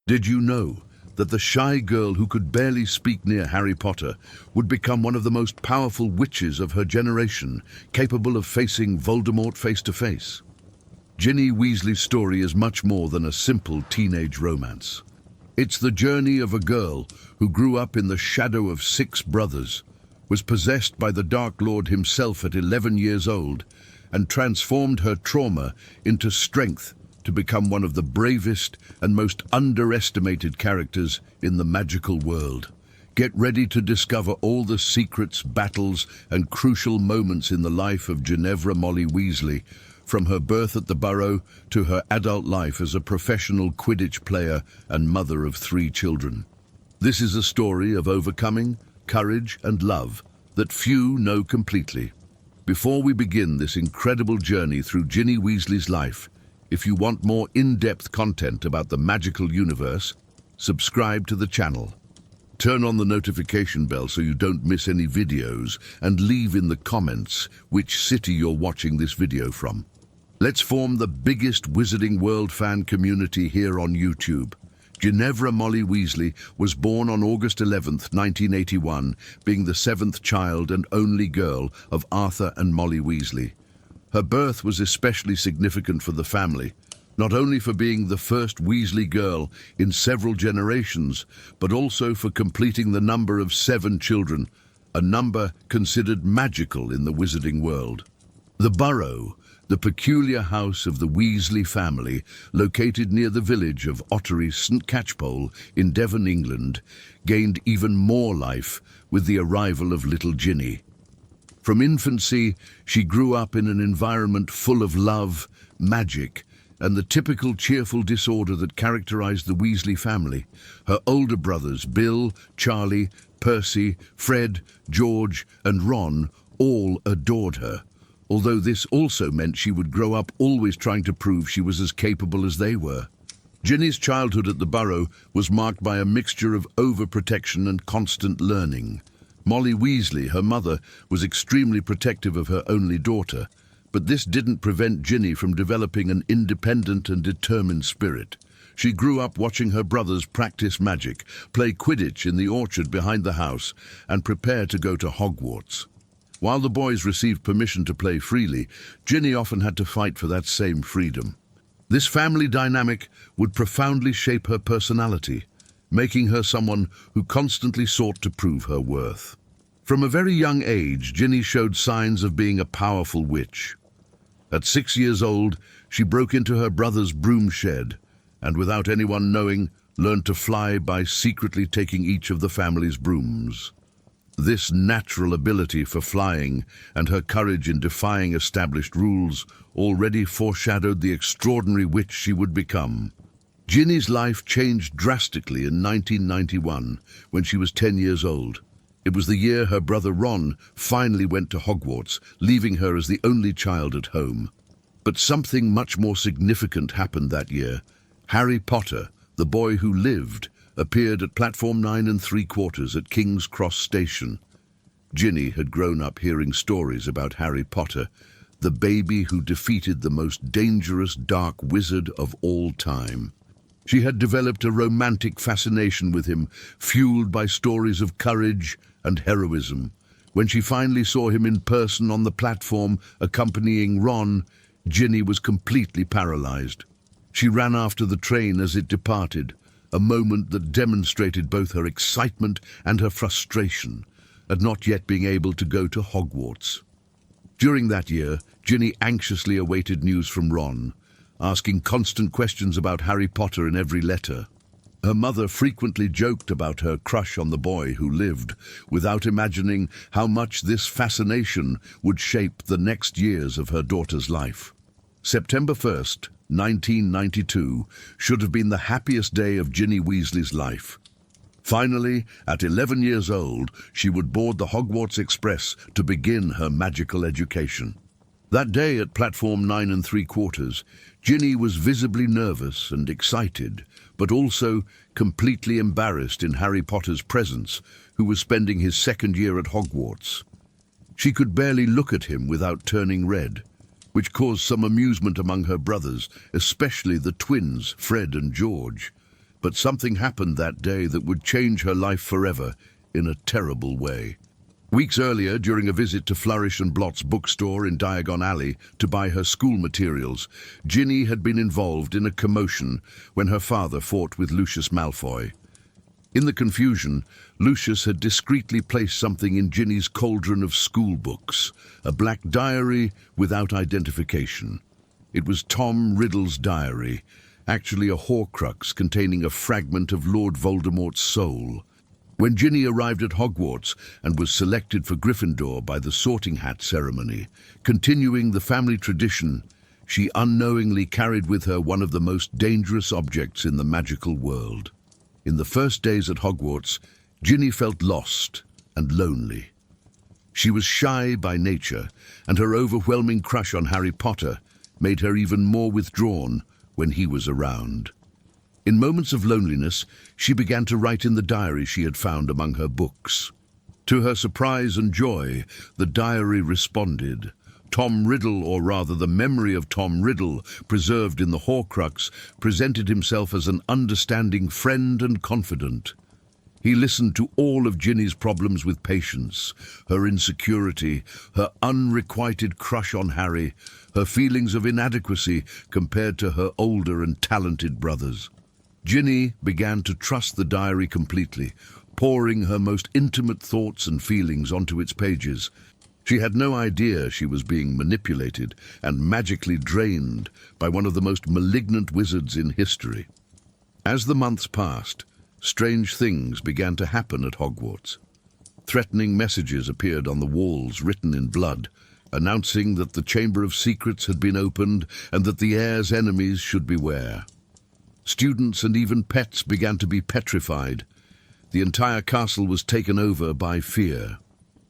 Did you know that the shy girl who could barely speak near Harry Potter would become one of the most powerful witches of her generation, capable of facing Voldemort face to face? Ginny Weasley's story is much more than a simple teenage romance. It's the journey of a girl who grew up in the shadow of 6 brothers, was possessed by the Dark Lord himself at 11 years old, and transformed her trauma into strength to become one of the bravest and most underestimated characters in the magical world. Get ready to discover all the secrets, battles, and crucial moments in the life of Ginevra Molly Weasley, from her birth at the Burrow to her adult life as a professional Quidditch player and mother of 3 children. This is a story of overcoming, courage, and love that few know completely. Before we begin this incredible journey through Ginny Weasley's life, if you want more in-depth content about the magical universe, subscribe to the channel. Turn on the notification bell so you don't miss any videos, and leave in the comments which city you're watching this video from. Let's form the biggest Wizarding World fan community here on YouTube. Ginevra Molly Weasley was born on August 11th, 1981, being the 7th child and only girl of Arthur and Molly Weasley. Her birth was especially significant for the family, not only for being the first Weasley girl in several generations, but also for completing the number of 7 children, a number considered magical in the Wizarding world. The Burrow, the peculiar house of the Weasley family, located near the village of Ottery St. Catchpole in Devon, England, gained even more life with the arrival of little Ginny. From infancy, she grew up in an environment full of love, magic, and the typical cheerful disorder that characterized the Weasley family. Her older brothers, Bill, Charlie, Percy, Fred, George, and Ron, all adored her, although this also meant she would grow up always trying to prove she was as capable as they were. Ginny's childhood at the Burrow was marked by a mixture of overprotection and constant learning. Molly Weasley, her mother, was extremely protective of her only daughter, but this didn't prevent Ginny from developing an independent and determined spirit. She grew up watching her brothers practice magic, play Quidditch in the orchard behind the house, and prepare to go to Hogwarts. While the boys received permission to play freely, Ginny often had to fight for that same freedom. This family dynamic would profoundly shape her personality, making her someone who constantly sought to prove her worth. From a very young age, Ginny showed signs of being a powerful witch. At 6 years old, she broke into her brother's broom shed, and without anyone knowing, learned to fly by secretly taking each of the family's brooms. This natural ability for flying and her courage in defying established rules already foreshadowed the extraordinary witch she would become. Ginny's life changed drastically in 1991 when she was 10 years old. It was the year her brother Ron finally went to Hogwarts, leaving her as the only child at home. But something much more significant happened that year. Harry Potter, the boy who lived, appeared at platform 9 3/4 at King's Cross Station. Ginny had grown up hearing stories about Harry Potter, the baby who defeated the most dangerous dark wizard of all time. She had developed a romantic fascination with him, fueled by stories of courage and heroism. When she finally saw him in person on the platform accompanying Ron, Ginny was completely paralyzed. She ran after the train as it departed, a moment that demonstrated both her excitement and her frustration at not yet being able to go to Hogwarts. During that year, Ginny anxiously awaited news from Ron, asking constant questions about Harry Potter in every letter. Her mother frequently joked about her crush on the boy who lived, without imagining how much this fascination would shape the next years of her daughter's life. September 1st, 1992, should have been the happiest day of Ginny Weasley's life. Finally, at 11 years old, she would board the Hogwarts Express to begin her magical education. That day at platform 9 3/4, Ginny was visibly nervous and excited, but also completely embarrassed in Harry Potter's presence, who was spending his 2nd year at Hogwarts. She could barely look at him without turning red, which caused some amusement among her brothers, especially the twins, Fred and George. But something happened that day that would change her life forever in a terrible way. Weeks earlier, during a visit to Flourish and Blot's bookstore in Diagon Alley to buy her school materials, Ginny had been involved in a commotion when her father fought with Lucius Malfoy. In the confusion, Lucius had discreetly placed something in Ginny's cauldron of school books, a black diary without identification. It was Tom Riddle's diary, actually a Horcrux containing a fragment of Lord Voldemort's soul. When Ginny arrived at Hogwarts and was selected for Gryffindor by the Sorting Hat ceremony, continuing the family tradition, she unknowingly carried with her one of the most dangerous objects in the magical world. In the first days at Hogwarts, Ginny felt lost and lonely. She was shy by nature, and her overwhelming crush on Harry Potter made her even more withdrawn when he was around. In moments of loneliness, she began to write in the diary she had found among her books. To her surprise and joy, the diary responded. Tom Riddle, or rather the memory of Tom Riddle, preserved in the Horcrux, presented himself as an understanding friend and confidant. He listened to all of Ginny's problems with patience, her insecurity, her unrequited crush on Harry, her feelings of inadequacy compared to her older and talented brothers. Ginny began to trust the diary completely, pouring her most intimate thoughts and feelings onto its pages. She had no idea she was being manipulated and magically drained by one of the most malignant wizards in history. As the months passed, strange things began to happen at Hogwarts. Threatening messages appeared on the walls written in blood, announcing that the Chamber of Secrets had been opened and that the heir's enemies should beware. Students and even pets began to be petrified. The entire castle was taken over by fear.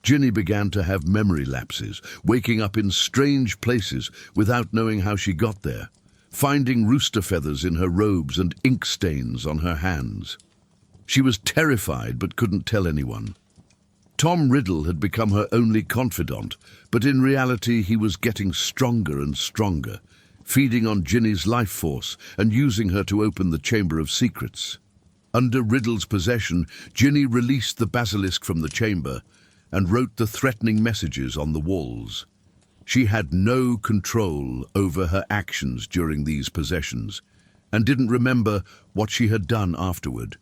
Ginny began to have memory lapses, waking up in strange places without knowing how she got there, finding rooster feathers in her robes and ink stains on her hands. She was terrified but couldn't tell anyone. Tom Riddle had become her only confidant, but in reality he was getting stronger and stronger, feeding on Ginny's life force and using her to open the Chamber of Secrets. Under Riddle's possession, Ginny released the basilisk from the chamber and wrote the threatening messages on the walls. She had no control over her actions during these possessions and didn't remember what she had done afterward.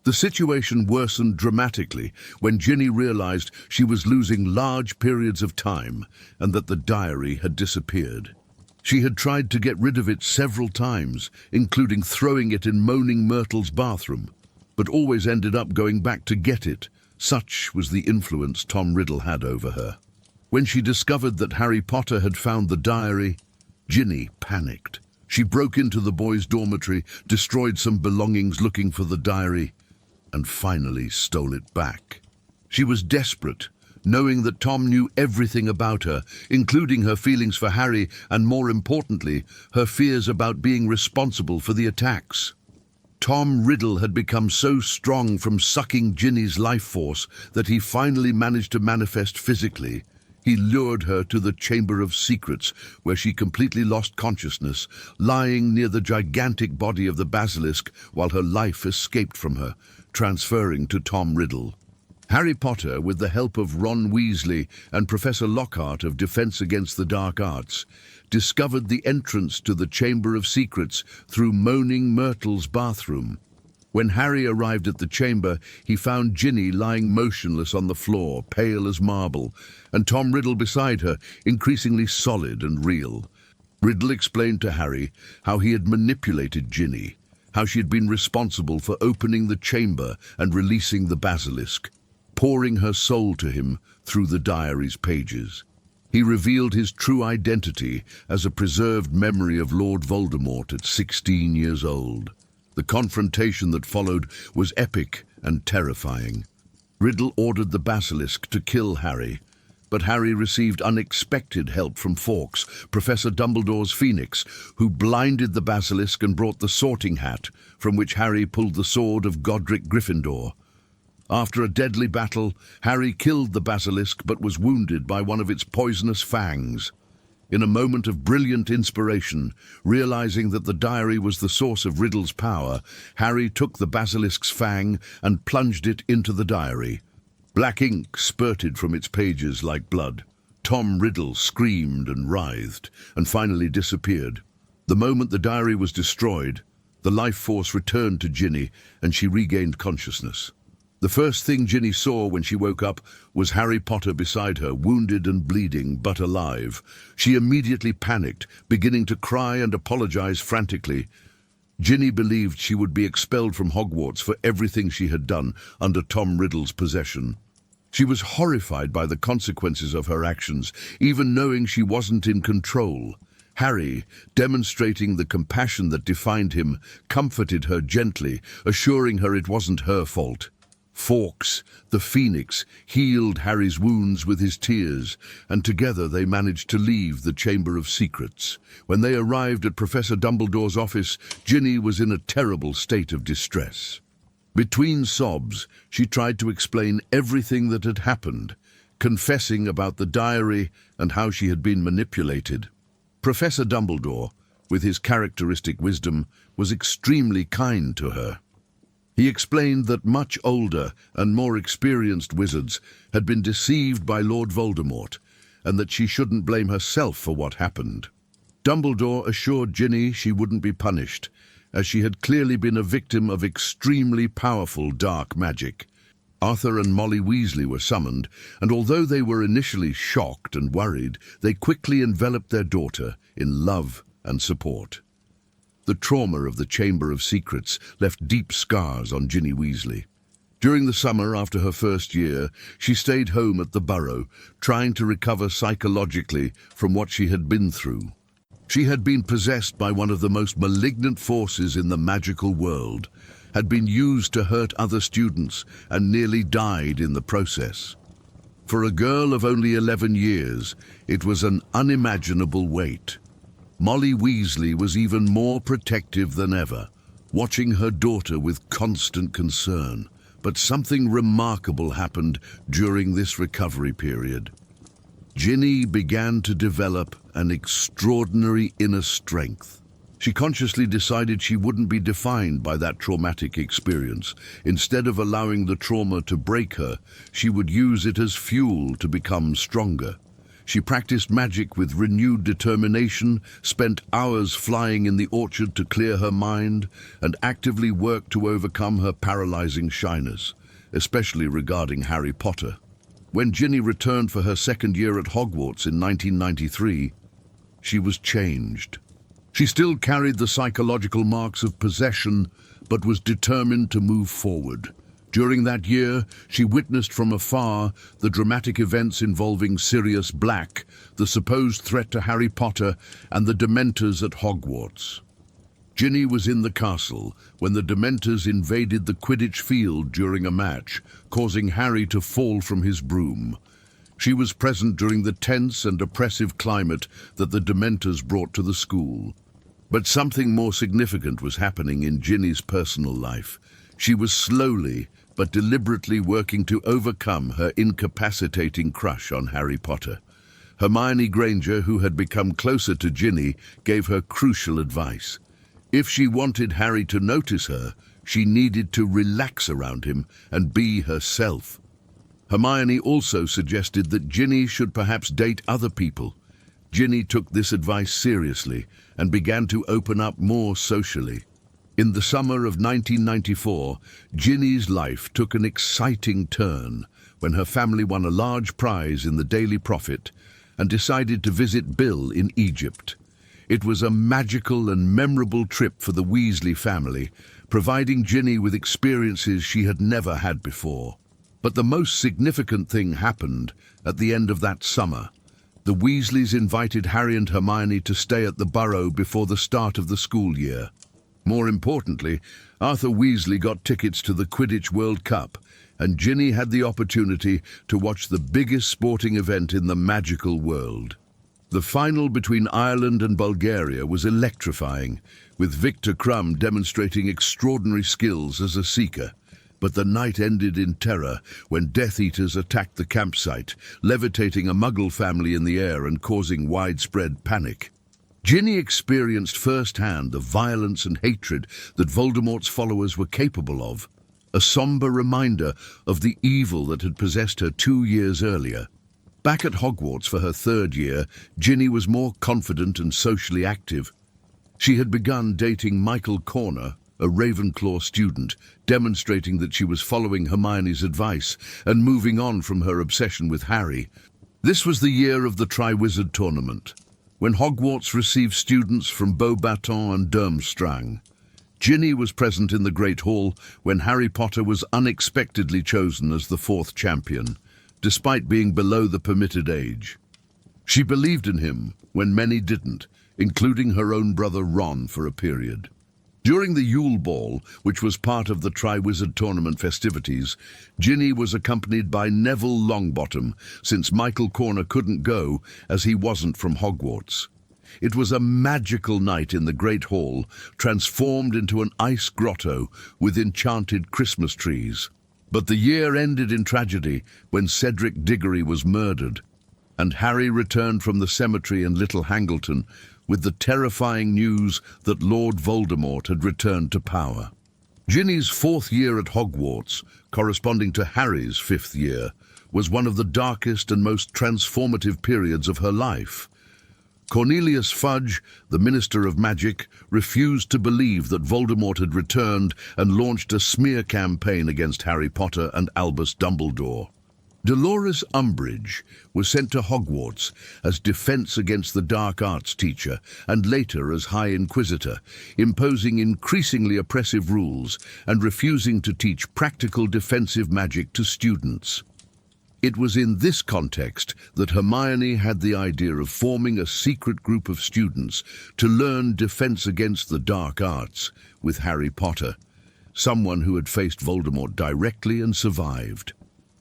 The situation worsened dramatically when Ginny realized she was losing large periods of time and that the diary had disappeared. She had tried to get rid of it several times, including throwing it in Moaning Myrtle's bathroom, but always ended up going back to get it. Such was the influence Tom Riddle had over her. When she discovered that Harry Potter had found the diary, Ginny panicked. She broke into the boys' dormitory, destroyed some belongings looking for the diary, and finally stole it back. She was desperate, knowing that Tom knew everything about her, including her feelings for Harry and, more importantly, her fears about being responsible for the attacks. Tom Riddle had become so strong from sucking Ginny's life force that he finally managed to manifest physically. He lured her to the Chamber of Secrets, where she completely lost consciousness, lying near the gigantic body of the basilisk while her life escaped from her, transferring to Tom Riddle. Harry Potter, with the help of Ron Weasley and Professor Lockhart of Defense Against the Dark Arts, discovered the entrance to the Chamber of Secrets through Moaning Myrtle's bathroom. When Harry arrived at the chamber, he found Ginny lying motionless on the floor, pale as marble, and Tom Riddle beside her, increasingly solid and real. Riddle explained to Harry how he had manipulated Ginny, how she had been responsible for opening the chamber and releasing the basilisk, pouring her soul to him through the diary's pages. He revealed his true identity as a preserved memory of Lord Voldemort at 16 years old. The confrontation that followed was epic and terrifying. Riddle ordered the basilisk to kill Harry, but Harry received unexpected help from Fawkes, Professor Dumbledore's Phoenix, who blinded the basilisk and brought the Sorting Hat, from which Harry pulled the sword of Godric Gryffindor. After a deadly battle, Harry killed the basilisk but was wounded by one of its poisonous fangs. In a moment of brilliant inspiration, realizing that the diary was the source of Riddle's power, Harry took the basilisk's fang and plunged it into the diary. Black ink spurted from its pages like blood. Tom Riddle screamed and writhed, and finally disappeared. The moment the diary was destroyed, the life force returned to Ginny, and she regained consciousness. The first thing Ginny saw when she woke up was Harry Potter beside her, wounded and bleeding, but alive. She immediately panicked, beginning to cry and apologize frantically. Ginny believed she would be expelled from Hogwarts for everything she had done under Tom Riddle's possession. She was horrified by the consequences of her actions, even knowing she wasn't in control. Harry, demonstrating the compassion that defined him, comforted her gently, assuring her it wasn't her fault. Fawkes, the Phoenix, healed Harry's wounds with his tears, and together they managed to leave the Chamber of Secrets. When they arrived at Professor Dumbledore's office, Ginny was in a terrible state of distress. Between sobs, she tried to explain everything that had happened, confessing about the diary and how she had been manipulated. Professor Dumbledore, with his characteristic wisdom, was extremely kind to her. He explained that much older and more experienced wizards had been deceived by Lord Voldemort, and that she shouldn't blame herself for what happened. Dumbledore assured Ginny she wouldn't be punished, as she had clearly been a victim of extremely powerful dark magic. Arthur and Molly Weasley were summoned, and although they were initially shocked and worried, they quickly enveloped their daughter in love and support. The trauma of the Chamber of Secrets left deep scars on Ginny Weasley. During the summer after her first year, she stayed home at the Burrow, trying to recover psychologically from what she had been through. She had been possessed by one of the most malignant forces in the magical world, had been used to hurt other students, and nearly died in the process. For a girl of only 11 years, it was an unimaginable weight. Molly Weasley was even more protective than ever, watching her daughter with constant concern. But something remarkable happened during this recovery period. Ginny began to develop an extraordinary inner strength. She consciously decided she wouldn't be defined by that traumatic experience. Instead of allowing the trauma to break her, she would use it as fuel to become stronger. She practiced magic with renewed determination, spent hours flying in the orchard to clear her mind, and actively worked to overcome her paralyzing shyness, especially regarding Harry Potter. When Ginny returned for her second year at Hogwarts in 1993, she was changed. She still carried the psychological marks of possession, but was determined to move forward. During that year, she witnessed from afar the dramatic events involving Sirius Black, the supposed threat to Harry Potter, and the Dementors at Hogwarts. Ginny was in the castle when the Dementors invaded the Quidditch field during a match, causing Harry to fall from his broom. She was present during the tense and oppressive climate that the Dementors brought to the school. But something more significant was happening in Ginny's personal life. She was slowly but deliberately working to overcome her incapacitating crush on Harry Potter. Hermione Granger, who had become closer to Ginny, gave her crucial advice. If she wanted Harry to notice her, she needed to relax around him and be herself. Hermione also suggested that Ginny should perhaps date other people. Ginny took this advice seriously and began to open up more socially. In the summer of 1994, Ginny's life took an exciting turn when her family won a large prize in the Daily Prophet and decided to visit Bill in Egypt. It was a magical and memorable trip for the Weasley family, providing Ginny with experiences she had never had before. But the most significant thing happened at the end of that summer. The Weasleys invited Harry and Hermione to stay at the Burrow before the start of the school year. More importantly, Arthur Weasley got tickets to the Quidditch World Cup, and Ginny had the opportunity to watch the biggest sporting event in the magical world. The final between Ireland and Bulgaria was electrifying, with Victor Crumb demonstrating extraordinary skills as a seeker. But the night ended in terror when Death Eaters attacked the campsite, levitating a Muggle family in the air and causing widespread panic. Ginny experienced firsthand the violence and hatred that Voldemort's followers were capable of, a somber reminder of the evil that had possessed her 2 years earlier. Back at Hogwarts for her 3rd year, Ginny was more confident and socially active. She had begun dating Michael Corner, a Ravenclaw student, demonstrating that she was following Hermione's advice and moving on from her obsession with Harry. This was the year of the Triwizard Tournament, when Hogwarts received students from Beauxbatons and Durmstrang. Ginny was present in the Great Hall when Harry Potter was unexpectedly chosen as the 4th champion, despite being below the permitted age. She believed in him when many didn't, including her own brother Ron for a period. During the Yule Ball, which was part of the Triwizard Tournament festivities, Ginny was accompanied by Neville Longbottom, since Michael Corner couldn't go as he wasn't from Hogwarts. It was a magical night in the Great Hall, transformed into an ice grotto with enchanted Christmas trees. But the year ended in tragedy when Cedric Diggory was murdered, and Harry returned from the cemetery in Little Hangleton with the terrifying news that Lord Voldemort had returned to power. Ginny's 4th year at Hogwarts, corresponding to Harry's 5th year, was one of the darkest and most transformative periods of her life. Cornelius Fudge, the Minister of Magic, refused to believe that Voldemort had returned and launched a smear campaign against Harry Potter and Albus Dumbledore. Dolores Umbridge was sent to Hogwarts as defense against the dark arts teacher and later as High Inquisitor, imposing increasingly oppressive rules and refusing to teach practical defensive magic to students. It was in this context that Hermione had the idea of forming a secret group of students to learn defense against the dark arts with Harry Potter, someone who had faced Voldemort directly and survived.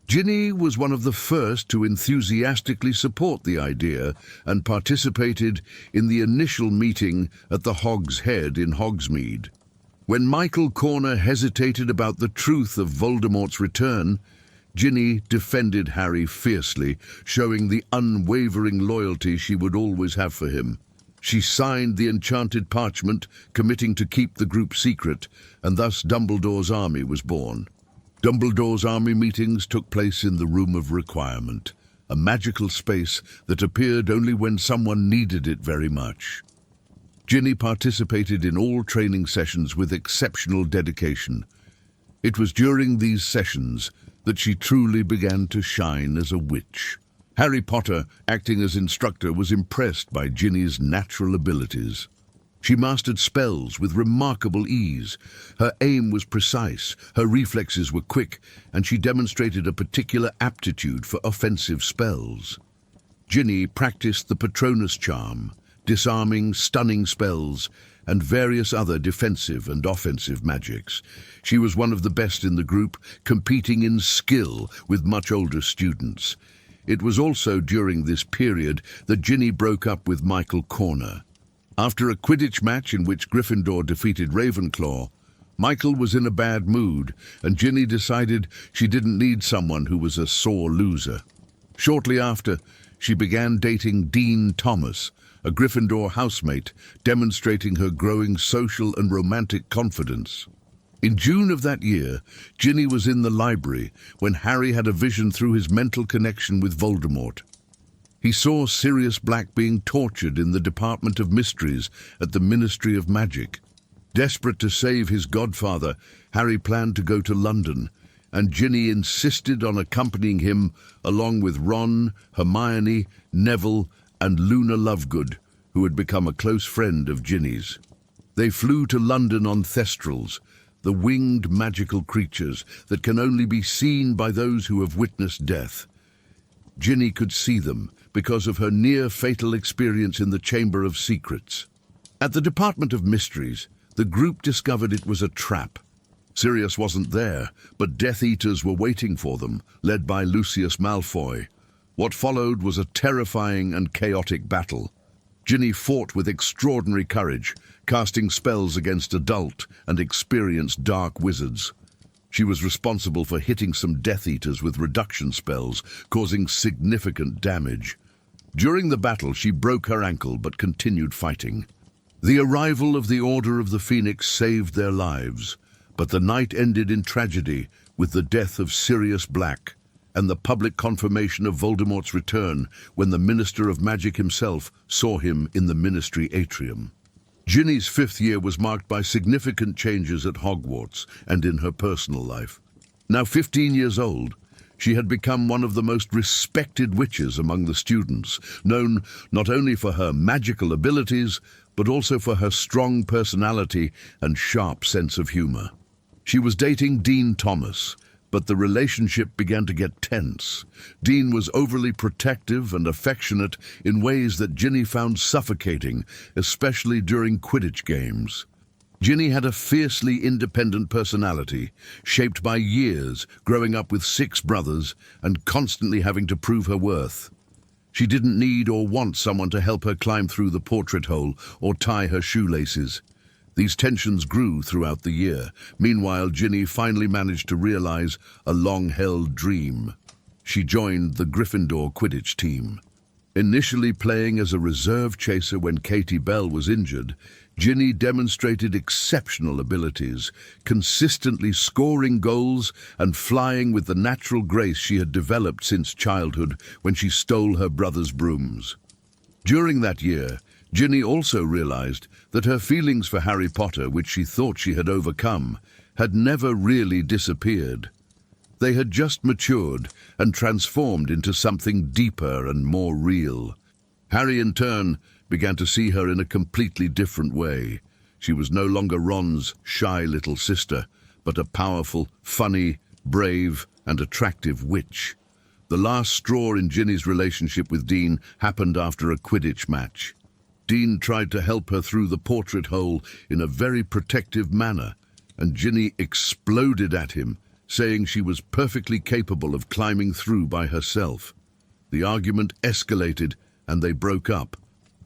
Ginny was one of the first to enthusiastically support the idea and participated in the initial meeting at the Hog's Head in Hogsmeade. When Michael Corner hesitated about the truth of Voldemort's return, Ginny defended Harry fiercely, showing the unwavering loyalty she would always have for him. She signed the enchanted parchment, committing to keep the group secret, and thus Dumbledore's army was born. Dumbledore's army meetings took place in the Room of Requirement, a magical space that appeared only when someone needed it very much. Ginny participated in all training sessions with exceptional dedication. It was during these sessions that she truly began to shine as a witch. Harry Potter, acting as instructor, was impressed by Ginny's natural abilities. She mastered spells with remarkable ease. Her aim was precise, her reflexes were quick, and she demonstrated a particular aptitude for offensive spells. Ginny practiced the Patronus charm, disarming, stunning spells, and various other defensive and offensive magics. She was one of the best in the group, competing in skill with much older students. It was also during this period that Ginny broke up with Michael Corner. After a Quidditch match in which Gryffindor defeated Ravenclaw, Michael was in a bad mood, and Ginny decided she didn't need someone who was a sore loser. Shortly after, she began dating Dean Thomas, a Gryffindor housemate, demonstrating her growing social and romantic confidence. In June of that year, Ginny was in the library when Harry had a vision through his mental connection with Voldemort. He saw Sirius Black being tortured in the Department of Mysteries at the Ministry of Magic. Desperate to save his godfather, Harry planned to go to London, and Ginny insisted on accompanying him along with Ron, Hermione, Neville, and Luna Lovegood, who had become a close friend of Ginny's. They flew to London on Thestrals, the winged magical creatures that can only be seen by those who have witnessed death. Ginny could see them because of her near-fatal experience in the Chamber of Secrets. At the Department of Mysteries, the group discovered it was a trap. Sirius wasn't there, but Death Eaters were waiting for them, led by Lucius Malfoy. What followed was a terrifying and chaotic battle. Ginny fought with extraordinary courage, casting spells against adult and experienced dark wizards. She was responsible for hitting some Death Eaters with reduction spells, causing significant damage. During the battle, she broke her ankle but continued fighting. The arrival of the Order of the Phoenix saved their lives, but the night ended in tragedy with the death of Sirius Black and the public confirmation of Voldemort's return when the Minister of Magic himself saw him in the Ministry atrium. Ginny's 5th year was marked by significant changes at Hogwarts and in her personal life. Now 15 years old, she had become one of the most respected witches among the students, known not only for her magical abilities, but also for her strong personality and sharp sense of humor. She was dating Dean Thomas, but the relationship began to get tense. Dean was overly protective and affectionate in ways that Ginny found suffocating, especially during Quidditch games. Ginny had a fiercely independent personality, shaped by years growing up with 6 brothers and constantly having to prove her worth. She didn't need or want someone to help her climb through the portrait hole or tie her shoelaces. These tensions grew throughout the year. Meanwhile, Ginny finally managed to realize a long-held dream. She joined the Gryffindor Quidditch team. Initially playing as a reserve chaser when Katie Bell was injured, Ginny demonstrated exceptional abilities, consistently scoring goals and flying with the natural grace she had developed since childhood when she stole her brother's brooms. During that year, Ginny also realized that her feelings for Harry Potter, which she thought she had overcome, had never really disappeared. They had just matured and transformed into something deeper and more real. Harry, in turn, began to see her in a completely different way. She was no longer Ron's shy little sister, but a powerful, funny, brave, and attractive witch. The last straw in Ginny's relationship with Dean happened after a Quidditch match. Dean tried to help her through the portrait hole in a very protective manner, and Ginny exploded at him, saying she was perfectly capable of climbing through by herself. The argument escalated, and they broke up.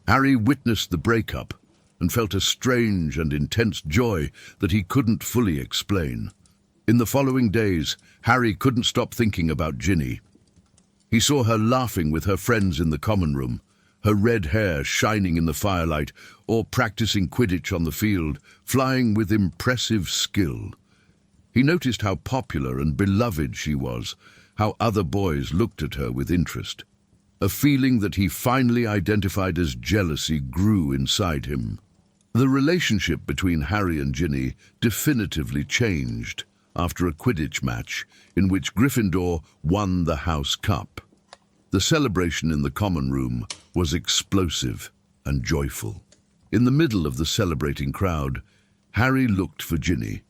Harry witnessed the breakup and felt a strange and intense joy that he couldn't fully explain. In the following days, Harry couldn't stop thinking about Ginny. He saw her laughing with her friends in the common room, her red hair shining in the firelight, or practicing Quidditch on the field, flying with impressive skill. He noticed how popular and beloved she was, how other boys looked at her with interest. A feeling that he finally identified as jealousy grew inside him. The relationship between Harry and Ginny definitively changed after a Quidditch match in which Gryffindor won the House Cup. The celebration in the common room was explosive and joyful. In the middle of the celebrating crowd, Harry looked for Ginny.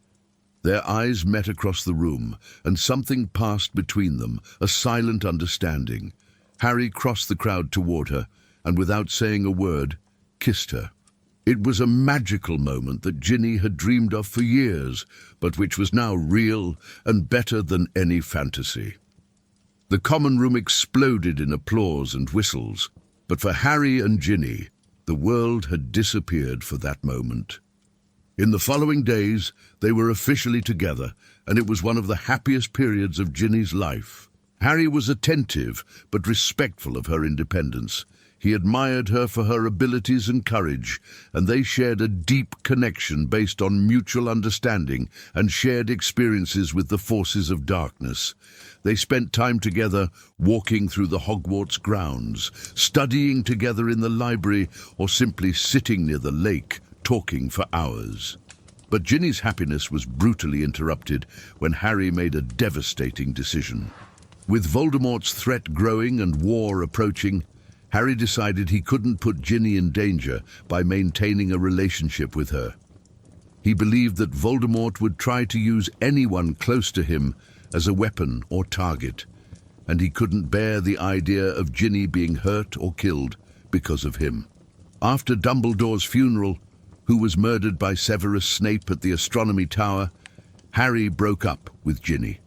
Their eyes met across the room, and something passed between them, a silent understanding. Harry crossed the crowd toward her, and without saying a word, kissed her. It was a magical moment that Ginny had dreamed of for years, but which was now real and better than any fantasy. The common room exploded in applause and whistles, but for Harry and Ginny, the world had disappeared for that moment. In the following days, they were officially together, and it was one of the happiest periods of Ginny's life. Harry was attentive but respectful of her independence. He admired her for her abilities and courage, and they shared a deep connection based on mutual understanding and shared experiences with the forces of darkness. They spent time together walking through the Hogwarts grounds, studying together in the library, or simply sitting near the lake, talking for hours. But Ginny's happiness was brutally interrupted when Harry made a devastating decision. With Voldemort's threat growing and war approaching, Harry decided he couldn't put Ginny in danger by maintaining a relationship with her. He believed that Voldemort would try to use anyone close to him as a weapon or target, and he couldn't bear the idea of Ginny being hurt or killed because of him. After Dumbledore's funeral, who was murdered by Severus Snape at the Astronomy Tower, Harry broke up with Ginny.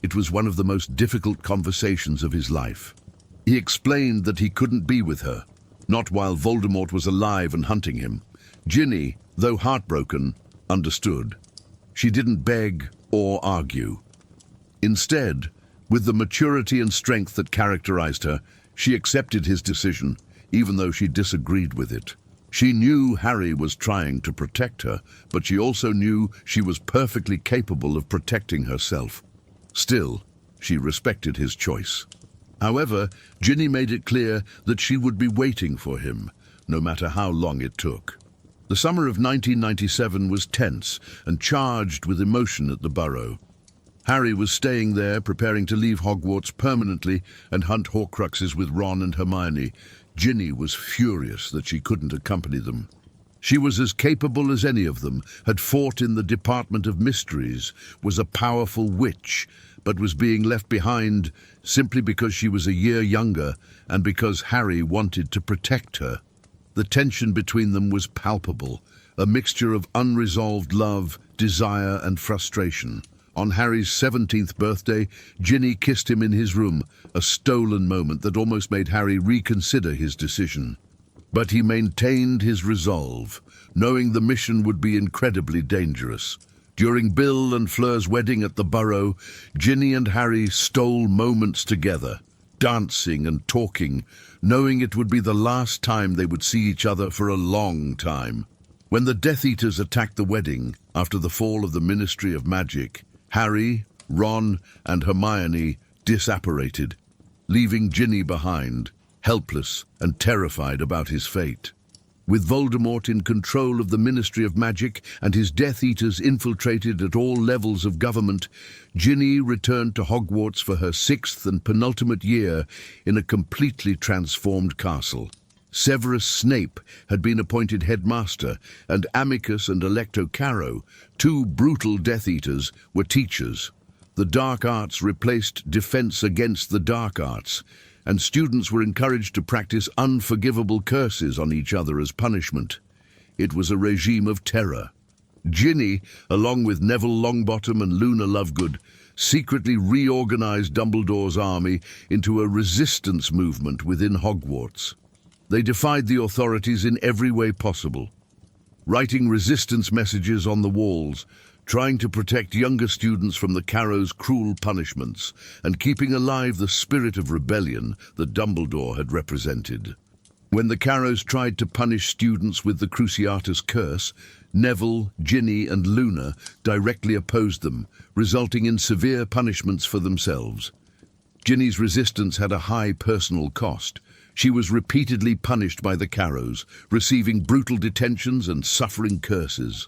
It was one of the most difficult conversations of his life. He explained that he couldn't be with her, not while Voldemort was alive and hunting him. Ginny, though heartbroken, understood. She didn't beg or argue. Instead, with the maturity and strength that characterized her, she accepted his decision, even though she disagreed with it. She knew Harry was trying to protect her, but she also knew she was perfectly capable of protecting herself. Still, she respected his choice. However, Ginny made it clear that she would be waiting for him, no matter how long it took. The summer of 1997 was tense and charged with emotion at the Burrow. Harry was staying there, preparing to leave Hogwarts permanently and hunt Horcruxes with Ron and Hermione. Ginny was furious that she couldn't accompany them. She was as capable as any of them, had fought in the Department of Mysteries, was a powerful witch, but was being left behind simply because she was a year younger and because Harry wanted to protect her. The tension between them was palpable, a mixture of unresolved love, desire, and frustration. On Harry's 17th birthday, Ginny kissed him in his room, a stolen moment that almost made Harry reconsider his decision. But he maintained his resolve, knowing the mission would be incredibly dangerous. During Bill and Fleur's wedding at the Burrow, Ginny and Harry stole moments together, dancing and talking, knowing it would be the last time they would see each other for a long time. When the Death Eaters attacked the wedding, after the fall of the Ministry of Magic, Harry, Ron, and Hermione disapparated, leaving Ginny behind, helpless and terrified about his fate. With Voldemort in control of the Ministry of Magic and his Death Eaters infiltrated at all levels of government, Ginny returned to Hogwarts for her 6th and penultimate year in a completely transformed castle. Severus Snape had been appointed headmaster, and Amicus and Alecto Carrow, 2 brutal Death Eaters, were teachers. The dark arts replaced defense against the dark arts, and students were encouraged to practice unforgivable curses on each other as punishment. It was a regime of terror. Ginny, along with Neville Longbottom and Luna Lovegood, secretly reorganized Dumbledore's army into a resistance movement within Hogwarts. They defied the authorities in every way possible, writing resistance messages on the walls, trying to protect younger students from the Carrows' cruel punishments, and keeping alive the spirit of rebellion that Dumbledore had represented. When the Carrows tried to punish students with the Cruciatus Curse, Neville, Ginny, and Luna directly opposed them, resulting in severe punishments for themselves. Ginny's resistance had a high personal cost. She was repeatedly punished by the Carrows, receiving brutal detentions and suffering curses.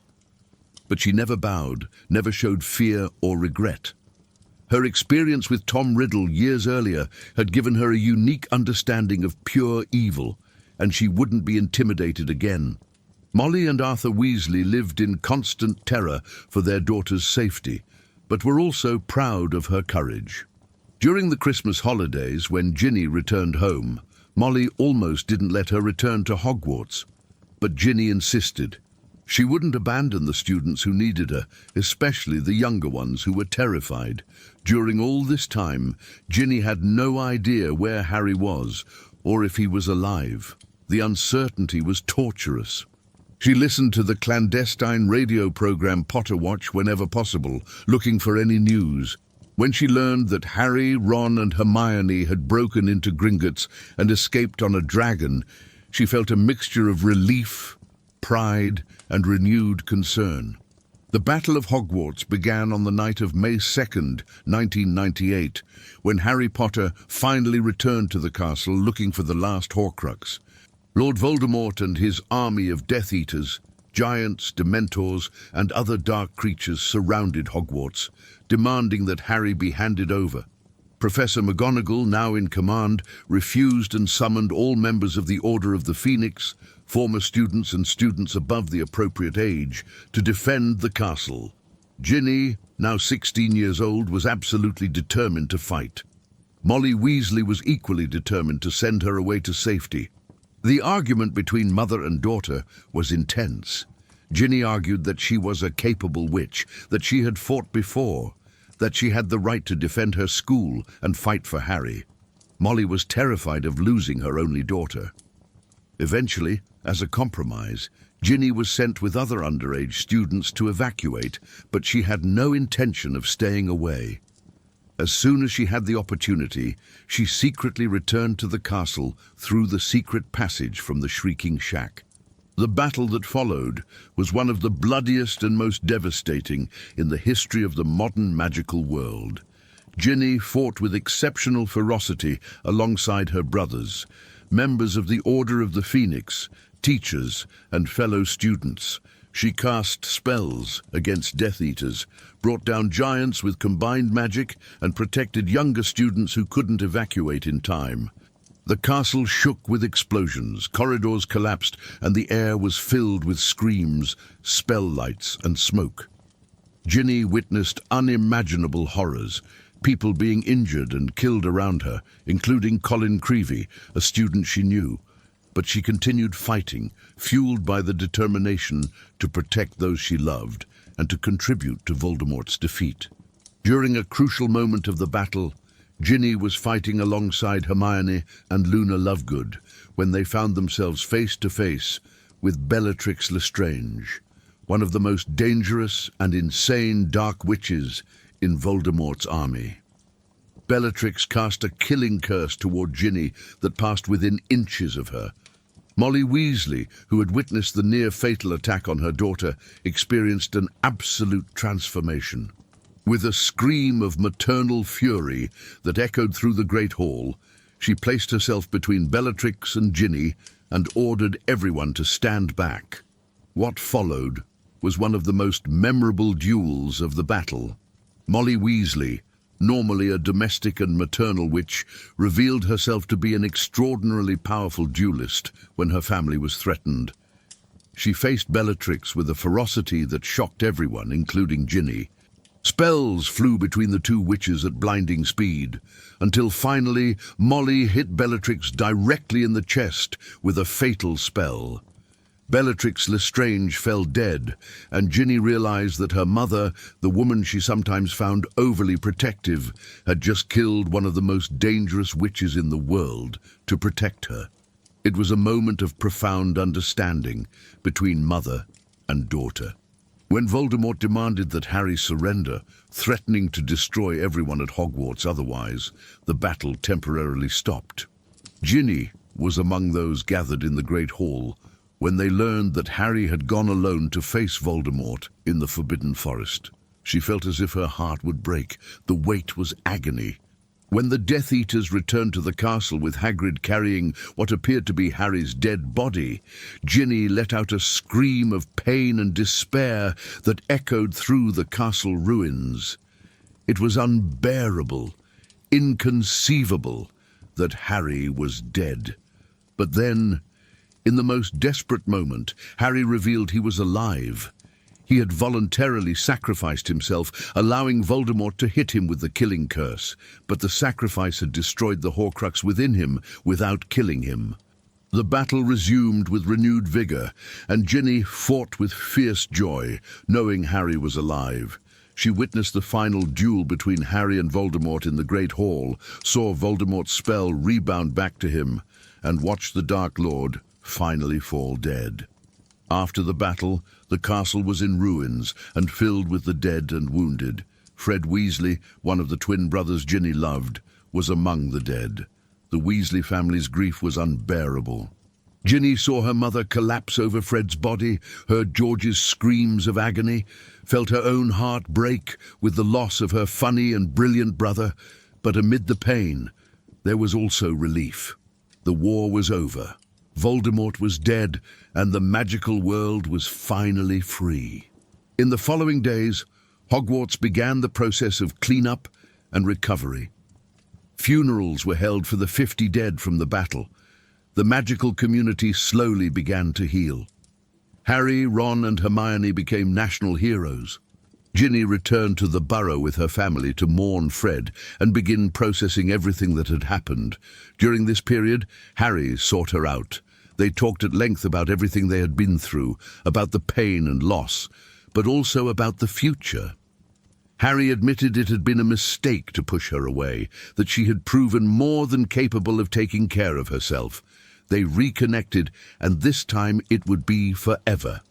But she never bowed, never showed fear or regret. Her experience with Tom Riddle years earlier had given her a unique understanding of pure evil, and she wouldn't be intimidated again. Molly and Arthur Weasley lived in constant terror for their daughter's safety, but were also proud of her courage. During the Christmas holidays, when Ginny returned home, Molly almost didn't let her return to Hogwarts, but Ginny insisted. She wouldn't abandon the students who needed her, especially the younger ones who were terrified. During all this time, Ginny had no idea where Harry was or if he was alive. The uncertainty was torturous. She listened to the clandestine radio program Potter Watch whenever possible, looking for any news. When she learned that Harry, Ron, and Hermione had broken into Gringotts and escaped on a dragon, she felt a mixture of relief, pride, and renewed concern. The Battle of Hogwarts began on the night of May 2nd, 1998, when Harry Potter finally returned to the castle looking for the last Horcrux. Lord Voldemort and his army of Death Eaters, giants, Dementors, and other dark creatures surrounded Hogwarts, demanding that Harry be handed over. Professor McGonagall, now in command, refused and summoned all members of the Order of the Phoenix, former students and students above the appropriate age, to defend the castle. Ginny, now 16 years old, was absolutely determined to fight. Molly Weasley was equally determined to send her away to safety. The argument between mother and daughter was intense. Ginny argued that she was a capable witch, that she had fought before, that she had the right to defend her school and fight for Harry. Molly was terrified of losing her only daughter. Eventually, As a compromise, Ginny was sent with other underage students to evacuate, but she had no intention of staying away. As soon as she had the opportunity, she secretly returned to the castle through the secret passage from the Shrieking Shack. The battle that followed was one of the bloodiest and most devastating in the history of the modern magical world. Ginny fought with exceptional ferocity alongside her brothers, members of the Order of the Phoenix, teachers, and fellow students. She cast spells against Death Eaters, brought down giants with combined magic, and protected younger students who couldn't evacuate in time. The castle shook with explosions, corridors collapsed, and the air was filled with screams, spell lights, and smoke. Ginny witnessed unimaginable horrors, people being injured and killed around her, including Colin Creevey, a student she knew. But she continued fighting, fueled by the determination to protect those she loved and to contribute to Voldemort's defeat. During a crucial moment of the battle, Ginny was fighting alongside Hermione and Luna Lovegood when they found themselves face to face with Bellatrix Lestrange, one of the most dangerous and insane dark witches in Voldemort's army. Bellatrix cast a killing curse toward Ginny that passed within inches of her. Molly Weasley, who had witnessed the near-fatal attack on her daughter, experienced an absolute transformation. With a scream of maternal fury that echoed through the Great Hall, she placed herself between Bellatrix and Ginny and ordered everyone to stand back. What followed was one of the most memorable duels of the battle. Molly Weasley, normally a domestic and maternal witch, revealed herself to be an extraordinarily powerful duelist when her family was threatened. She faced Bellatrix with a ferocity that shocked everyone, including Ginny. Spells flew between the two witches at blinding speed, until finally Molly hit Bellatrix directly in the chest with a fatal spell. Bellatrix Lestrange fell dead, and Ginny realized that her mother, the woman she sometimes found overly protective, had just killed one of the most dangerous witches in the world to protect her. It was a moment of profound understanding between mother and daughter. When Voldemort demanded that Harry surrender, threatening to destroy everyone at Hogwarts otherwise, the battle temporarily stopped. Ginny was among those gathered in the Great Hall when they learned that Harry had gone alone to face Voldemort in the Forbidden Forest. She felt as if her heart would break. The weight was agony. When the Death Eaters returned to the castle with Hagrid carrying what appeared to be Harry's dead body, Ginny let out a scream of pain and despair that echoed through the castle ruins. It was unbearable, inconceivable, that Harry was dead. But then, in the most desperate moment, Harry revealed he was alive. He had voluntarily sacrificed himself, allowing Voldemort to hit him with the killing curse, but the sacrifice had destroyed the Horcrux within him without killing him. The battle resumed with renewed vigor, and Ginny fought with fierce joy, knowing Harry was alive. She witnessed the final duel between Harry and Voldemort in the Great Hall, saw Voldemort's spell rebound back to him, and watched the Dark Lord finally fall dead. After the battle, the castle was in ruins and filled with the dead and wounded. Fred Weasley, one of the twin brothers Ginny loved, was among the dead. The Weasley family's grief was unbearable. Ginny saw her mother collapse over Fred's body, heard George's screams of agony, felt her own heart break with the loss of her funny and brilliant brother, but amid the pain, there was also relief. The war was over. Voldemort was dead, and the magical world was finally free. In the following days, Hogwarts began the process of cleanup and recovery. Funerals were held for the 50 dead from the battle. The magical community slowly began to heal. Harry, Ron, and Hermione became national heroes. Ginny returned to the Burrow with her family to mourn Fred and begin processing everything that had happened. During this period, Harry sought her out. They talked at length about everything they had been through, about the pain and loss, but also about the future. Harry admitted it had been a mistake to push her away, that she had proven more than capable of taking care of herself. They reconnected, and this time it would be forever.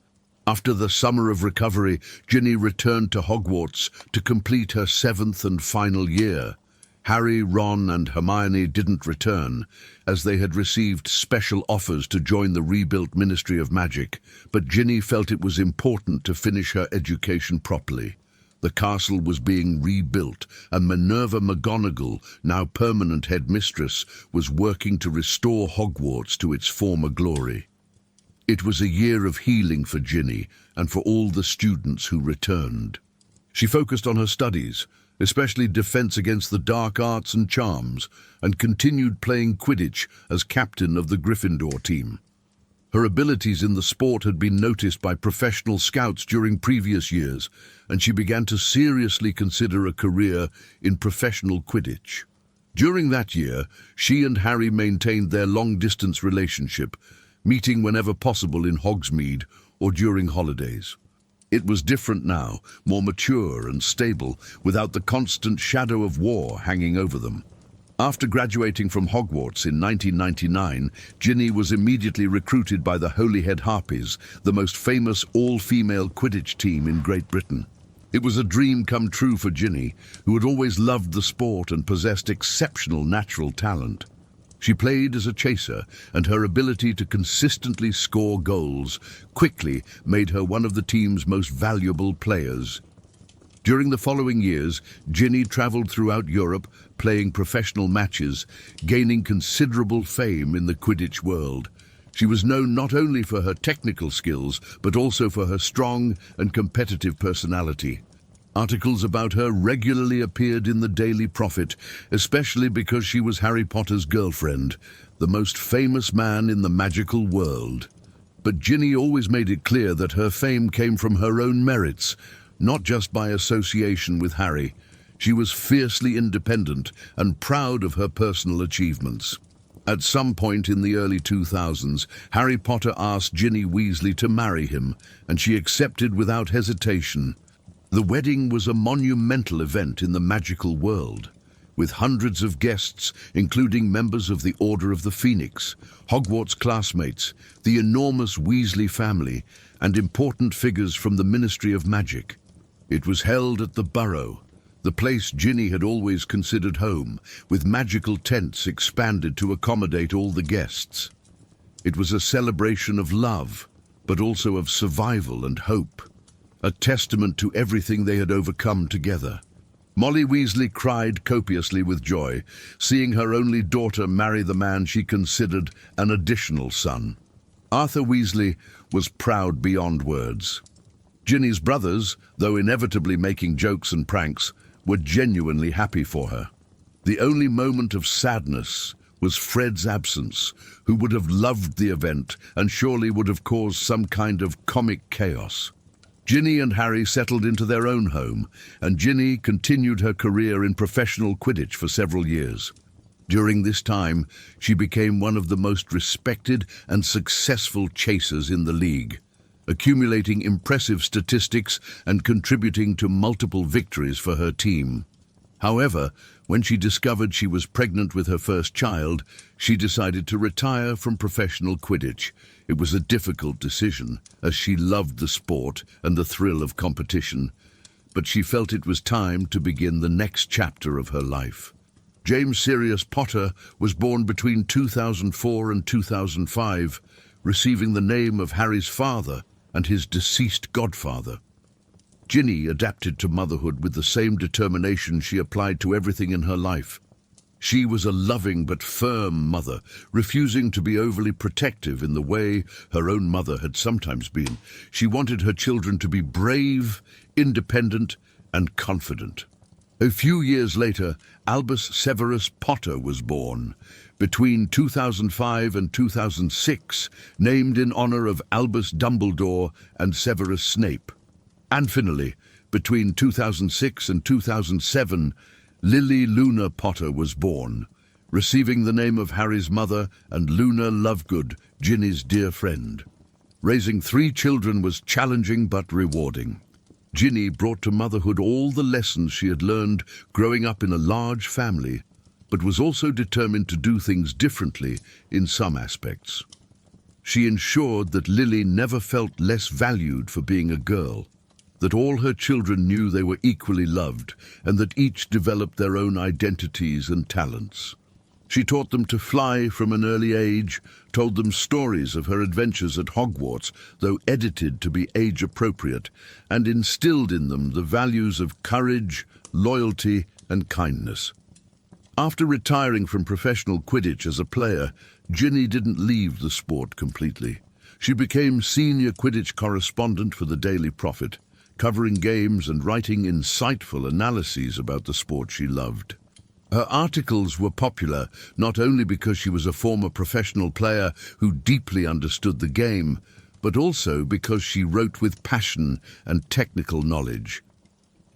After the summer of recovery, Ginny returned to Hogwarts to complete her 7th and final year. Harry, Ron, and Hermione didn't return, as they had received special offers to join the rebuilt Ministry of Magic, but Ginny felt it was important to finish her education properly. The castle was being rebuilt, and Minerva McGonagall, now permanent headmistress, was working to restore Hogwarts to its former glory. It was a year of healing for Ginny and for all the students who returned. She focused on her studies, especially defense against the dark arts and charms, and continued playing Quidditch as captain of the Gryffindor team. Her abilities in the sport had been noticed by professional scouts during previous years, and she began to seriously consider a career in professional Quidditch. During that year, she and Harry maintained their long-distance relationship, meeting whenever possible in Hogsmeade or during holidays. It was different now, more mature and stable, without the constant shadow of war hanging over them. After graduating from Hogwarts in 1999, Ginny was immediately recruited by the Holyhead Harpies, the most famous all-female Quidditch team in Great Britain. It was a dream come true for Ginny, who had always loved the sport and possessed exceptional natural talent. She played as a chaser, and her ability to consistently score goals quickly made her one of the team's most valuable players. During the following years, Ginny traveled throughout Europe, playing professional matches, gaining considerable fame in the Quidditch world. She was known not only for her technical skills, but also for her strong and competitive personality. Articles about her regularly appeared in the Daily Prophet, especially because she was Harry Potter's girlfriend, the most famous man in the magical world. But Ginny always made it clear that her fame came from her own merits, not just by association with Harry. She was fiercely independent and proud of her personal achievements. At some point in the early 2000s, Harry Potter asked Ginny Weasley to marry him, and she accepted without hesitation. The wedding was a monumental event in the magical world, with hundreds of guests, including members of the Order of the Phoenix, Hogwarts classmates, the enormous Weasley family, and important figures from the Ministry of Magic. It was held at the Burrow, the place Ginny had always considered home, with magical tents expanded to accommodate all the guests. It was a celebration of love, but also of survival and hope, a testament to everything they had overcome together. Molly Weasley cried copiously with joy, seeing her only daughter marry the man she considered an additional son. Arthur Weasley was proud beyond words. Ginny's brothers, though inevitably making jokes and pranks, were genuinely happy for her. The only moment of sadness was Fred's absence, who would have loved the event and surely would have caused some kind of comic chaos. Ginny and Harry settled into their own home, and Ginny continued her career in professional Quidditch for several years. During this time, she became one of the most respected and successful chasers in the league, accumulating impressive statistics and contributing to multiple victories for her team. However, when she discovered she was pregnant with her first child, she decided to retire from professional Quidditch. It was a difficult decision, as she loved the sport and the thrill of competition, but she felt it was time to begin the next chapter of her life. James Sirius Potter was born between 2004 and 2005, receiving the name of Harry's father and his deceased godfather. Ginny adapted to motherhood with the same determination she applied to everything in her life. She was a loving but firm mother, refusing to be overly protective in the way her own mother had sometimes been. She wanted her children to be brave, independent, and confident. A few years later, Albus Severus Potter was born. Between 2005 and 2006, named in honor of Albus Dumbledore and Severus Snape. And finally, between 2006 and 2007, Lily Luna Potter was born, receiving the name of Harry's mother and Luna Lovegood, Ginny's dear friend. Raising 3 children was challenging but rewarding. Ginny brought to motherhood all the lessons she had learned growing up in a large family, but was also determined to do things differently in some aspects. She ensured that Lily never felt less valued for being a girl, that all her children knew they were equally loved, and that each developed their own identities and talents. She taught them to fly from an early age, told them stories of her adventures at Hogwarts, though edited to be age-appropriate, and instilled in them the values of courage, loyalty, and kindness. After retiring from professional Quidditch as a player, Ginny didn't leave the sport completely. She became senior Quidditch correspondent for the Daily Prophet, covering games and writing insightful analyses about the sport she loved. Her articles were popular not only because she was a former professional player who deeply understood the game, but also because she wrote with passion and technical knowledge.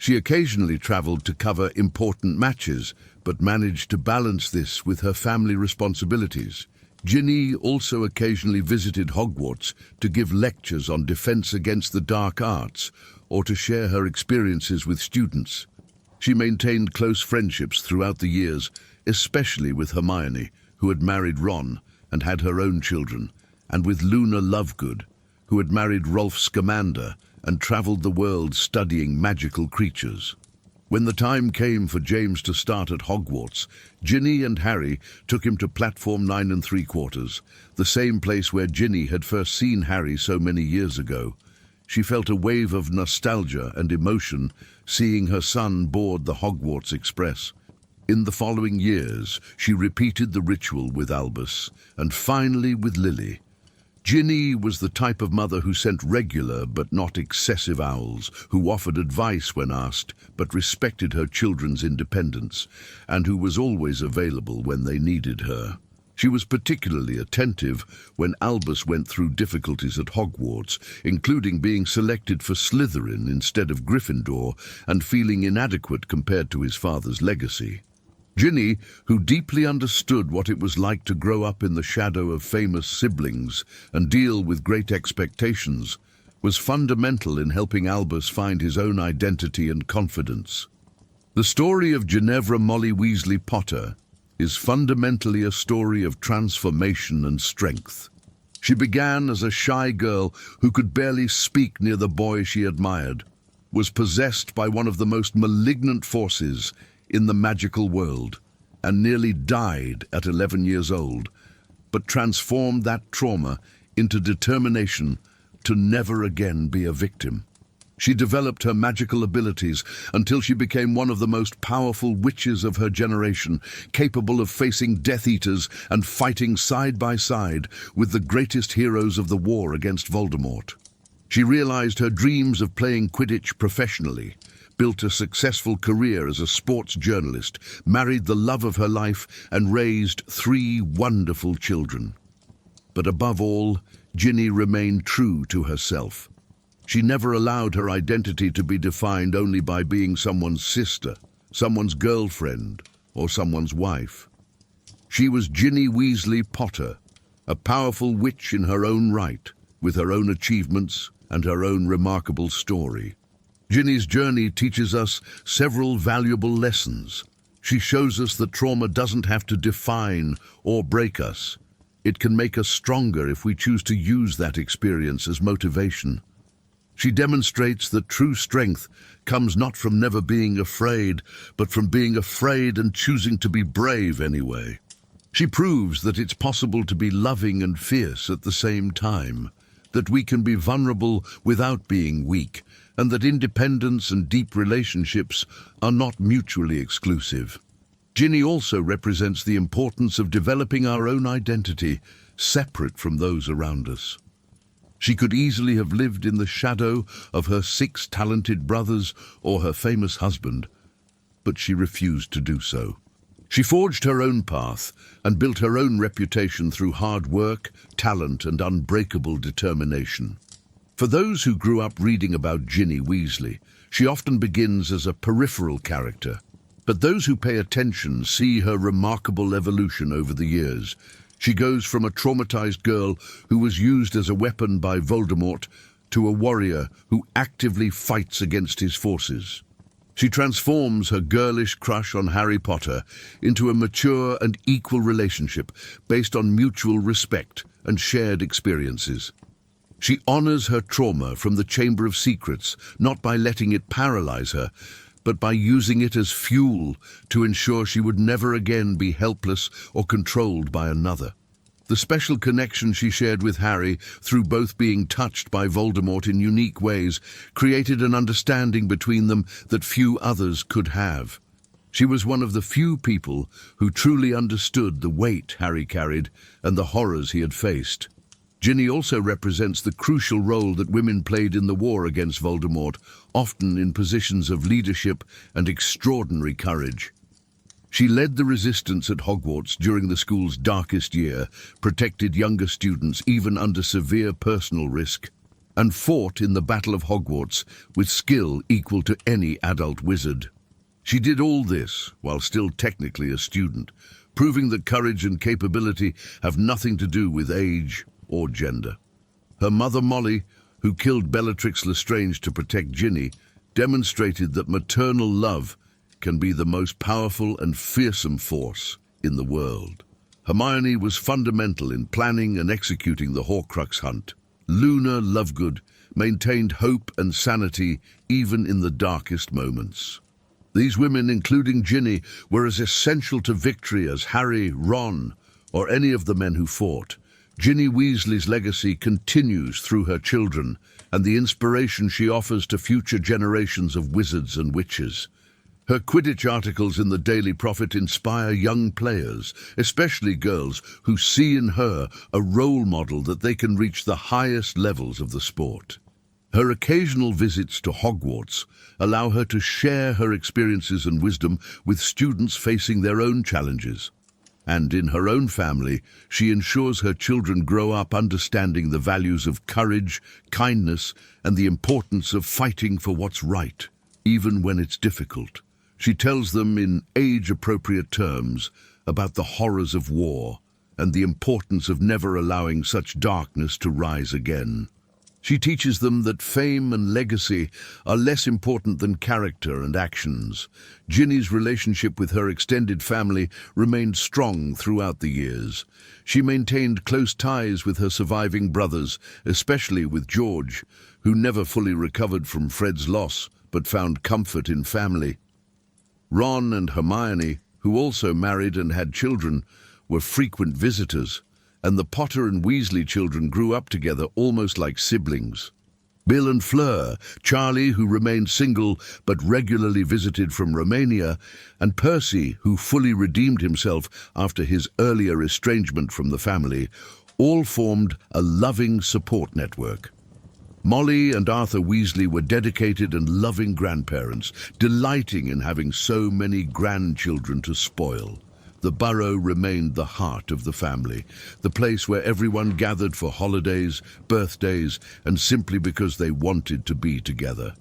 She occasionally traveled to cover important matches, but managed to balance this with her family responsibilities. Ginny also occasionally visited Hogwarts to give lectures on defense against the dark arts or to share her experiences with students. She maintained close friendships throughout the years, especially with Hermione, who had married Ron and had her own children, and with Luna Lovegood, who had married Rolf Scamander and travelled the world studying magical creatures. When the time came for James to start at Hogwarts, Ginny and Harry took him to Platform 9 3/4, the same place where Ginny had first seen Harry so many years ago. She felt a wave of nostalgia and emotion seeing her son board the Hogwarts Express. In the following years, she repeated the ritual with Albus, and finally with Lily. Ginny was the type of mother who sent regular but not excessive owls, who offered advice when asked, but respected her children's independence, and who was always available when they needed her. She was particularly attentive when Albus went through difficulties at Hogwarts, including being selected for Slytherin instead of Gryffindor and feeling inadequate compared to his father's legacy. Ginny, who deeply understood what it was like to grow up in the shadow of famous siblings and deal with great expectations, was fundamental in helping Albus find his own identity and confidence. The story of Ginevra Molly Weasley Potter is fundamentally a story of transformation and strength. She began as a shy girl who could barely speak near the boy she admired, was possessed by one of the most malignant forces in the magical world, and nearly died at 11 years old, but transformed that trauma into determination to never again be a victim. She developed her magical abilities until she became one of the most powerful witches of her generation, capable of facing Death Eaters and fighting side by side with the greatest heroes of the war against Voldemort. She realized her dreams of playing Quidditch professionally, built a successful career as a sports journalist, married the love of her life, and raised 3 wonderful children. But above all, Ginny remained true to herself. She never allowed her identity to be defined only by being someone's sister, someone's girlfriend, or someone's wife. She was Ginny Weasley Potter, a powerful witch in her own right, with her own achievements and her own remarkable story. Ginny's journey teaches us several valuable lessons. She shows us that trauma doesn't have to define or break us. It can make us stronger if we choose to use that experience as motivation. She demonstrates that true strength comes not from never being afraid, but from being afraid and choosing to be brave anyway. She proves that it's possible to be loving and fierce at the same time, that we can be vulnerable without being weak, and that independence and deep relationships are not mutually exclusive. Ginny also represents the importance of developing our own identity, separate from those around us. She could easily have lived in the shadow of her 6 talented brothers or her famous husband, but she refused to do so. She forged her own path and built her own reputation through hard work, talent, and unbreakable determination. For those who grew up reading about Ginny Weasley, she often begins as a peripheral character, but those who pay attention see her remarkable evolution over the years. She goes from a traumatized girl who was used as a weapon by Voldemort to a warrior who actively fights against his forces. She transforms her girlish crush on Harry Potter into a mature and equal relationship based on mutual respect and shared experiences. She honors her trauma from the Chamber of Secrets, not by letting it paralyze her, but by using it as fuel to ensure she would never again be helpless or controlled by another. The special connection she shared with Harry, through both being touched by Voldemort in unique ways, created an understanding between them that few others could have. She was one of the few people who truly understood the weight Harry carried and the horrors he had faced. Ginny also represents the crucial role that women played in the war against Voldemort, often in positions of leadership and extraordinary courage. She led the resistance at Hogwarts during the school's darkest year, protected younger students even under severe personal risk, and fought in the Battle of Hogwarts with skill equal to any adult wizard. She did all this while still technically a student, proving that courage and capability have nothing to do with age or gender. Her mother Molly, who killed Bellatrix Lestrange to protect Ginny, demonstrated that maternal love can be the most powerful and fearsome force in the world. Hermione was fundamental in planning and executing the Horcrux hunt. Luna Lovegood maintained hope and sanity even in the darkest moments. These women, including Ginny, were as essential to victory as Harry, Ron, or any of the men who fought. Ginny Weasley's legacy continues through her children and the inspiration she offers to future generations of wizards and witches. Her Quidditch articles in the Daily Prophet inspire young players, especially girls, who see in her a role model that they can reach the highest levels of the sport. Her occasional visits to Hogwarts allow her to share her experiences and wisdom with students facing their own challenges. And in her own family, she ensures her children grow up understanding the values of courage, kindness, and the importance of fighting for what's right, even when it's difficult. She tells them in age-appropriate terms about the horrors of war and the importance of never allowing such darkness to rise again. She teaches them that fame and legacy are less important than character and actions. Ginny's relationship with her extended family remained strong throughout the years. She maintained close ties with her surviving brothers, especially with George, who never fully recovered from Fred's loss but found comfort in family. Ron and Hermione, who also married and had children, were frequent visitors, and the Potter and Weasley children grew up together almost like siblings. Bill and Fleur, Charlie, who remained single but regularly visited from Romania, and Percy, who fully redeemed himself after his earlier estrangement from the family, all formed a loving support network. Molly and Arthur Weasley were dedicated and loving grandparents, delighting in having so many grandchildren to spoil. The Burrow remained the heart of the family, the place where everyone gathered for holidays, birthdays, and simply because they wanted to be together.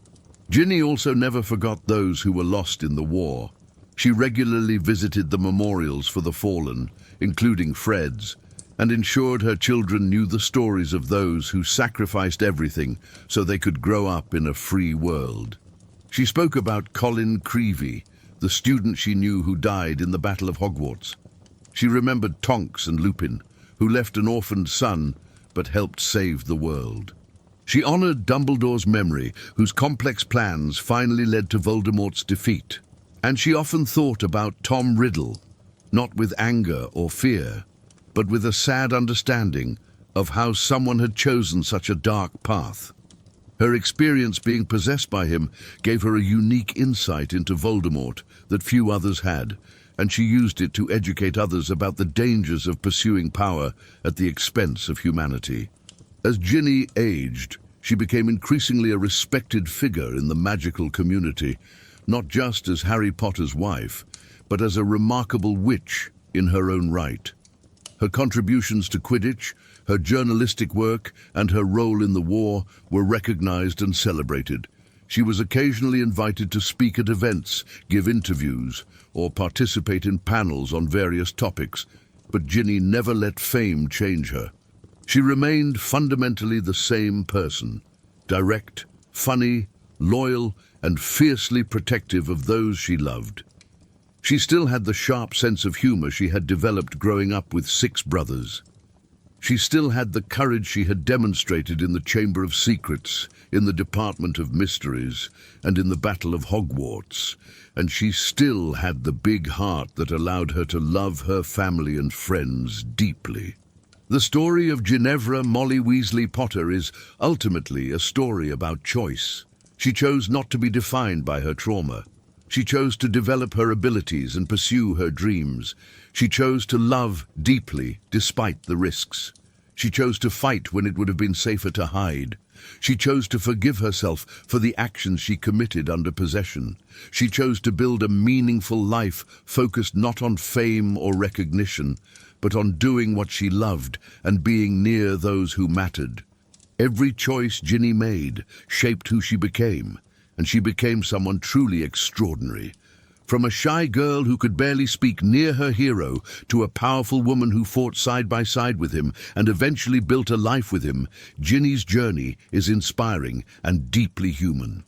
Ginny also never forgot those who were lost in the war. She regularly visited the memorials for the fallen, including Fred's, and ensured her children knew the stories of those who sacrificed everything so they could grow up in a free world. She spoke about Colin Creevey, the student she knew who died in the Battle of Hogwarts. She remembered Tonks and Lupin, who left an orphaned son but helped save the world. She honored Dumbledore's memory, whose complex plans finally led to Voldemort's defeat. And she often thought about Tom Riddle, not with anger or fear, but with a sad understanding of how someone had chosen such a dark path. Her experience being possessed by him gave her a unique insight into Voldemort that few others had, and she used it to educate others about the dangers of pursuing power at the expense of humanity. As Ginny aged, she became increasingly a respected figure in the magical community, not just as Harry Potter's wife, but as a remarkable witch in her own right. Her contributions to Quidditch, her journalistic work, and her role in the war were recognized and celebrated. She was occasionally invited to speak at events, give interviews, or participate in panels on various topics, but Ginny never let fame change her. She remained fundamentally the same person, direct, funny, loyal, and fiercely protective of those she loved. She still had the sharp sense of humor she had developed growing up with 6 brothers. She still had the courage she had demonstrated in the Chamber of Secrets, in the Department of Mysteries, and in the Battle of Hogwarts, and she still had the big heart that allowed her to love her family and friends deeply. The story of Ginevra Molly Weasley Potter is ultimately a story about choice. She chose not to be defined by her trauma. She chose to develop her abilities and pursue her dreams. She chose to love deeply despite the risks. She chose to fight when it would have been safer to hide. She chose to forgive herself for the actions she committed under possession. She chose to build a meaningful life focused not on fame or recognition, but on doing what she loved and being near those who mattered. Every choice Ginny made shaped who she became, and she became someone truly extraordinary. From a shy girl who could barely speak near her hero to a powerful woman who fought side by side with him and eventually built a life with him, Ginny's journey is inspiring and deeply human.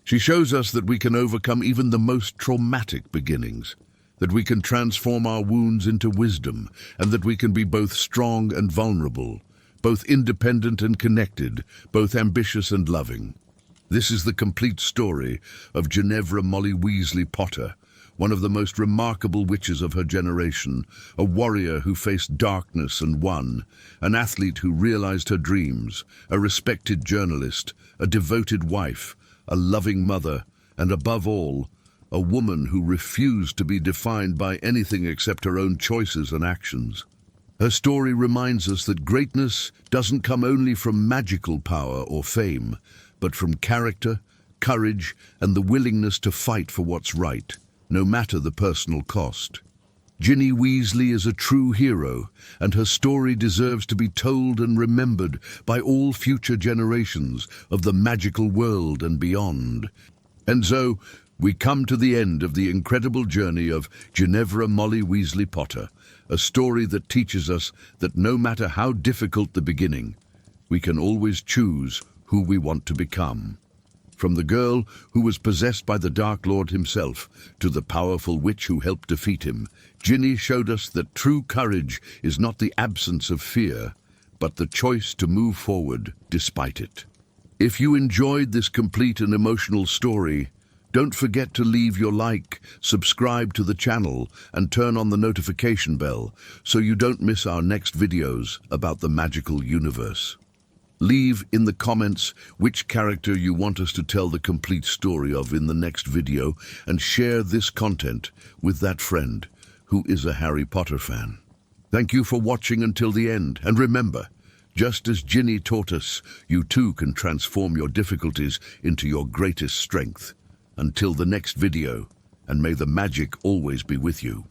She shows us that we can overcome even the most traumatic beginnings, that we can transform our wounds into wisdom, and that we can be both strong and vulnerable, both independent and connected, both ambitious and loving. This is the complete story of Ginevra Molly Weasley Potter, one of the most remarkable witches of her generation, a warrior who faced darkness and won, an athlete who realized her dreams, a respected journalist, a devoted wife, a loving mother, and above all, a woman who refused to be defined by anything except her own choices and actions. Her story reminds us that greatness doesn't come only from magical power or fame, but from character, courage, and the willingness to fight for what's right, no matter the personal cost. Ginny Weasley is a true hero, and her story deserves to be told and remembered by all future generations of the magical world and beyond. And so, we come to the end of the incredible journey of Ginevra Molly Weasley Potter, a story that teaches us that no matter how difficult the beginning, we can always choose who we want to become. From the girl who was possessed by the Dark Lord himself to the powerful witch who helped defeat him, Ginny showed us that true courage is not the absence of fear, but the choice to move forward despite it. If you enjoyed this complete and emotional story, don't forget to leave your like, subscribe to the channel, and turn on the notification bell so you don't miss our next videos about the magical universe. Leave in the comments which character you want us to tell the complete story of in the next video, and share this content with that friend who is a Harry Potter fan. Thank you for watching until the end, and remember, just as Ginny taught us, you too can transform your difficulties into your greatest strength. Until the next video, and may the magic always be with you.